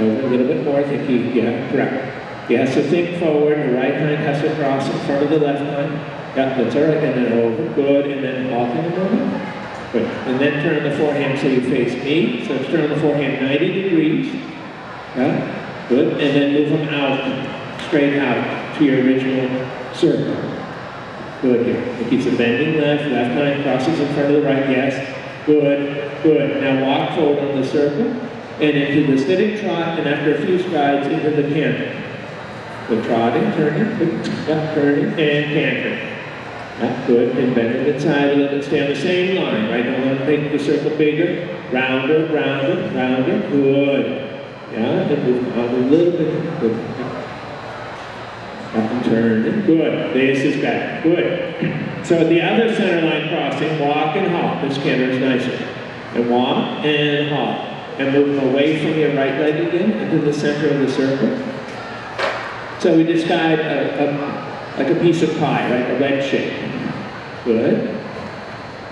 over a little bit more. Yeah, correct. He has to think forward. The right hind has to cross in front of the left hind. Yeah, that's all right. And then over. Good. And then halt in a moment. Good. And then turn the forehand so you face me. So turn the forehand 90 degrees. Yeah. Good. And then move them out, straight out to your original circle. Good here. It keeps it bending left. Left hind crosses in front of the right. Yes. Good. Good. Now walk forward on the circle and into the sitting trot, and after a few strides into the canter. The trotting, turning, yeah, turning, and cantering. Yeah, good, and bend it inside a little bit, stay on the same line, right? Don't want to make the circle bigger. Rounder, rounder, rounder, good. Yeah, and move on a little bit, good. Up and turn, good. This is better, good. So at the other center line crossing, walk and halt. This canter is nicer. And walk and halt. And move away from your right leg again into the center of the circle. So we describe like a piece of pie, right? A wedge shape. Good.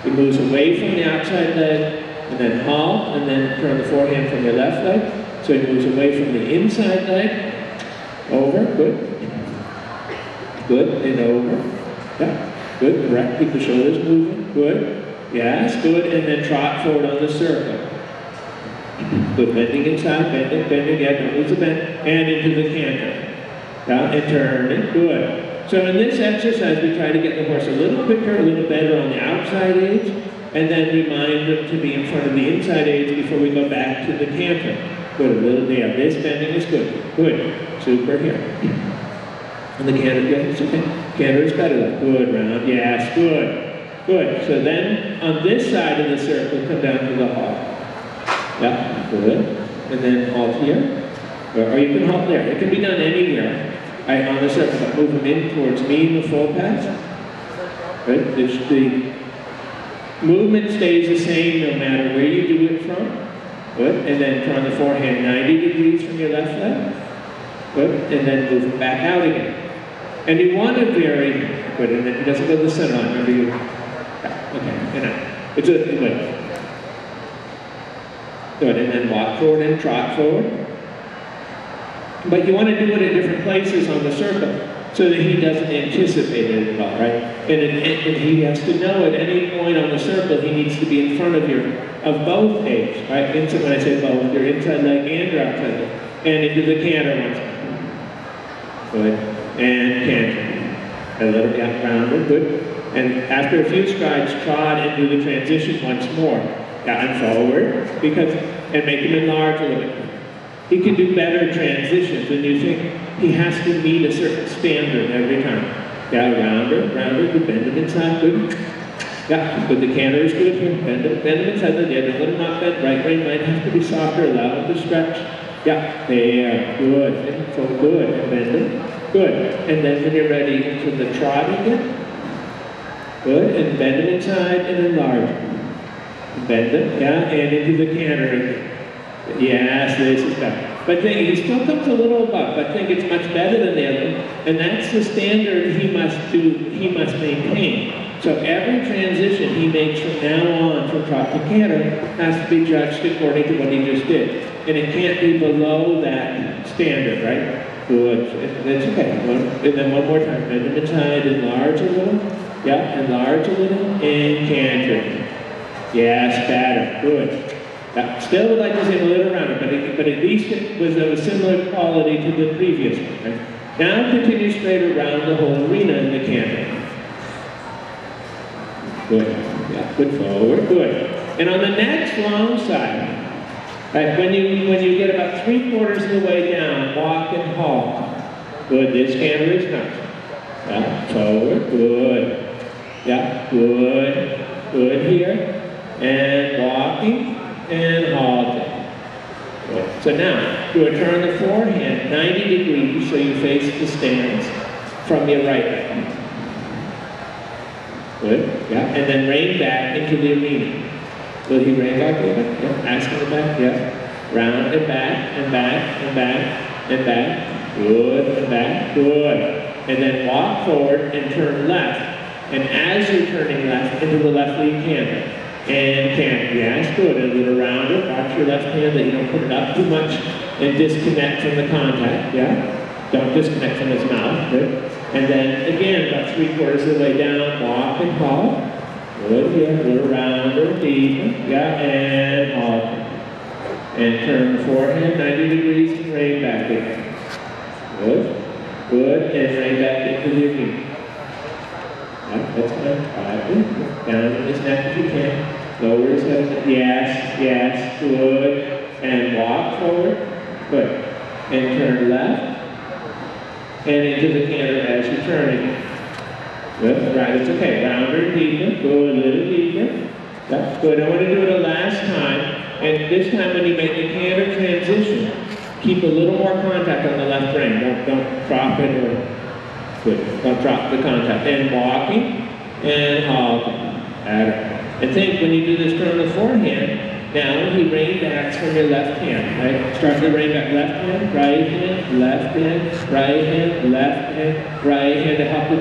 He moves away from the outside leg, and then halt, and then turn the forehand from your left leg. So he moves away from the inside leg, over, good. Good, and over. Yeah, good, correct. Keep the shoulders moving, good. Yes, good, and then trot forward on the circle. Good, bending inside, bending, yeah, don't lose the bend, and into the canter. Yeah, and turning, good. So in this exercise, we try to get the horse a little quicker, a little better on the outside edge, and then remind them to be in front of the inside edge before we go back to the canter. Good, a little there. This bending is good. Good, super here. And the canter, yeah, it's okay. Canter is better though. Good, round, yes, good. Good, so then on this side of the circle, come down to the halt. Yeah, good. And then halt here. Or you can halt there. It can be done anywhere. On the circle, but move them in towards me in the full pass. Right? The movement stays the same no matter where you do it from. Good. And then turn the forehand 90 degrees from your left leg. Good. And then move it back out again. And you want to vary. Good. And then it doesn't go to the center line. Remember you. Yeah, okay. And now. It's a good. Good. And then walk forward and trot forward. But you want to do it at different places on the circle so that he doesn't anticipate it at all, right? And he has to know at any point on the circle he needs to be in front of both legs, right? When I say both, your inside leg and your outside leg. And into the canter once more. Good. And canter. A little gap rounder, good. And after a few strides, trot and do the transition once more. Down forward, and make him enlarge a little bit. He can do better transitions when you think he has to meet a certain standard every time. Yeah, rounder, good, bend him inside, good. Yeah, but the canter is good here. Bend him inside the other. Let him not bend. Right brain might have to be softer, allow him to stretch. Yeah, there, good. And so good, and bend him. Good. And then when you're ready into the trot again. Good, and bend him inside and enlarge. Bend him, yeah, and into the canter again. Yes, this is better. But he still comes a little above. I think it's much better than the other. And that's the standard he must maintain. So every transition he makes from now on from trot to canter has to be judged according to what he just did. And it can't be below that standard, right? Good. That's okay. And then one more time. Bend him inside, enlarge a little. Yeah, enlarge a little, and canter. Yes, better. Good. Still would like to say a little rounder, but at least it was of a similar quality to the previous one. Right? Now continue straight around the whole arena in the canter. Good. Yeah, good forward. Good. And on the next long side, right, when you get about 3/4 of the way down, walk and halt. Good. This canter is nice. Yeah, forward. Good. Yeah, good. Good here. And walking. And halting. Good. So now, you will turn the forehand 90 degrees so you face the stance from your right leg. Good. Yeah. And then rein back into the arena. Will he rein back a little bit? Yeah. Ask him to back. Yeah. Round and back and back and back and back. Good. And back. Good. And then walk forward and turn left. And as you're turning left, into the left lead canter. And canter. Yes, good. A little rounder. Watch your left hand that you don't put it up too much and disconnect from the contact. Yeah? Don't disconnect from his mouth. Good. And then again, about 3/4 of the way down, walk and halt. Good. Yeah, a little rounder, deeper. Yeah, and halt. And turn the forehead 90 degrees and rein back again. Good. Good. And rein back into your knee. Yeah, that's fine. Down in his neck if you can. Lower his head. Yes, yes. Good. And walk forward. Good. And turn left. And into the canter as you're turning. Good. Right, it's okay. Rounder, deeper. Go a little deeper. That's good. I want to do it a last time. And this time when you make the canter transition, keep a little more contact on the left rein. Don't drop it or good. Don't drop the contact. And walking and halting. And think when you do this turn of the forehand, now he rein backs from your left hand, right? Start to rein back left hand, right hand, left hand, right hand, left hand, right hand to help the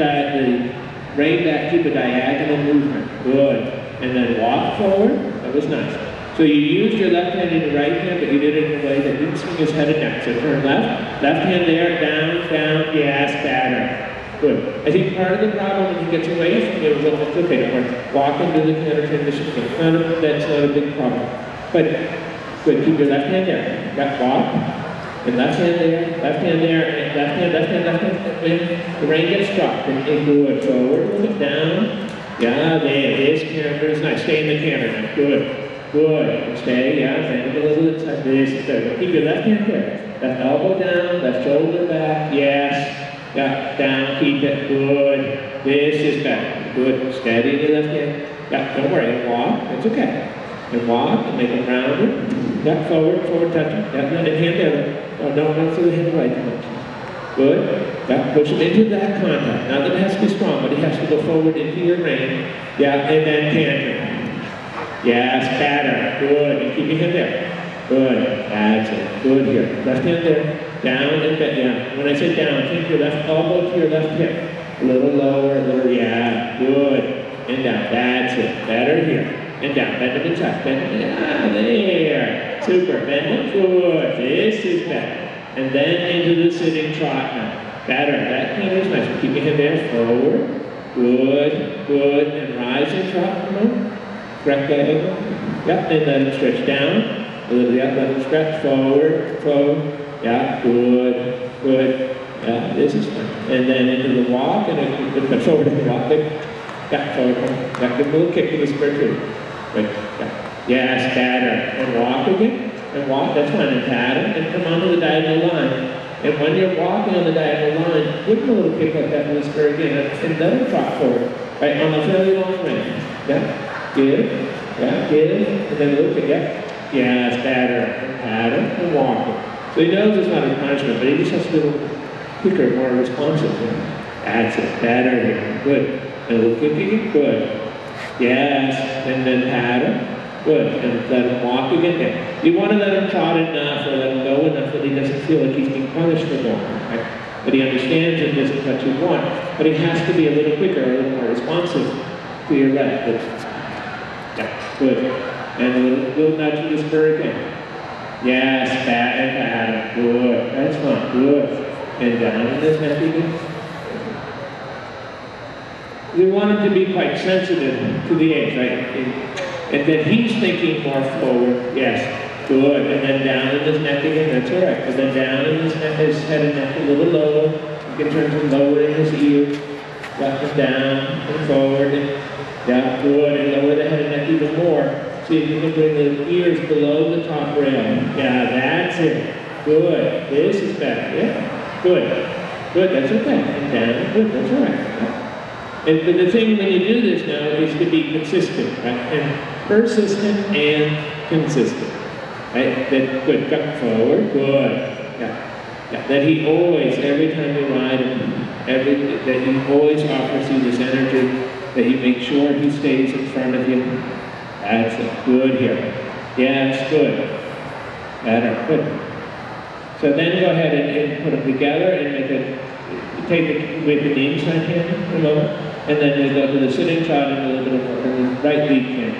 rein back, keep a diagonal movement. Good. And then walk forward. That was nice. So you used your left hand in your right hand, but you did it in a way that didn't swing his head and neck. So turn left, left hand there, down, down, yes, batter. Good. I think part of the problem when he gets away from you is it's okay, don't worry. Walk into the canter transition. That's not a big problem. But good, keep your left hand there. Got walk. And left hand there, left hand there, and left hand, left hand, left hand. When the rein gets dropped, and good. Forward, move it down. Yeah, there. This canter is nice. Stay in the canter now. Good. Good. Stay, yeah, bend a little bit. This is there. Keep your left hand there. Left elbow down, left shoulder back. Yes. Yeah, down, keep it. Good. This is better. Good. Steady in your left hand. Yeah, don't worry. And walk. It's okay. And walk and make it rounded. Yeah, forward, forward, touch it. Yeah, and hand down. Oh, don't throw the hand away too much. Good. Yeah, push him into that contact. Not that it has to be strong, but it has to go forward into your rein. Yeah, and then canter. Yes, batter. Good. And keep your hand there. Good. That's it. Good here. Left hand there. Down and back down. When I say down, take your left elbow to your left hip. A little lower, a little, yeah. Good. And down. That's it. Better here. And down. Bend it inside. Bend it. Yeah, there. Super. Bend it. Good. This is better. And then into the sitting trot now. Better. That canter is nice. Keep your hand there. Forward. Good. Good. And rise and trot. Come on. Correct that angle. Yep, and let it stretch down. A little, yeah, let it stretch forward, forward. Yeah, good, good. Yeah, this is fun. And then into the walk, and then forward and walk. Yeah, forward. Yeah, give a little kick to the square too. Right, yeah. Yes, batter. And walk again. And walk, that's fine. And pattern, and come onto the diagonal line. And when you're walking on the diagonal line, give him a little kick like that with the square again. And let him trot forward. Right, on a fairly long range. Yeah. Give, yeah, give, and then look at, yeah, it's batter, and pattern, and walking. So he knows it's not a punishment, but he just has to be a little quicker, more responsive. That's it, batter here, good. And a little kick, good. Yes, and then pattern, good. And let him walk again. Yeah. You want to let him trot enough or let him go enough that he doesn't feel like he's being punished for going. Right? But he understands it isn't what you want. But he has to be a little quicker, a little more responsive to your left. Yeah, good. And a little nudge to the spur again. Yes, pat and pat. Good. That's fine. Good. And down in this neck again. We want him to be quite sensitive to the edge, right? And then he's thinking more forward. Yes. Good. And then down in his neck again. That's all right. And then down in his neck, his head and neck a little lower. You can turn to lower in his ear. Up and down and forward. And yeah, good, and lower the head and neck even more. See if you can bring the ears below the top rail. Yeah, that's it. Good. This is better. Yeah. Good. Good, that's okay. And down. Good, that's all right. And but the thing when you do this now is to be consistent, right? And persistent and consistent. Right? That good. Cut forward. Good. Yeah. Yeah. That he always, every time you ride him, that he always offers you this energy. That you make sure he stays in front of you. That's it. Good here. Yes, good. Better. Good. So then go ahead and put them together and make it, take it with the inside hand for a moment, and then we go to the sitting trot and a little bit of work on the right lead hand.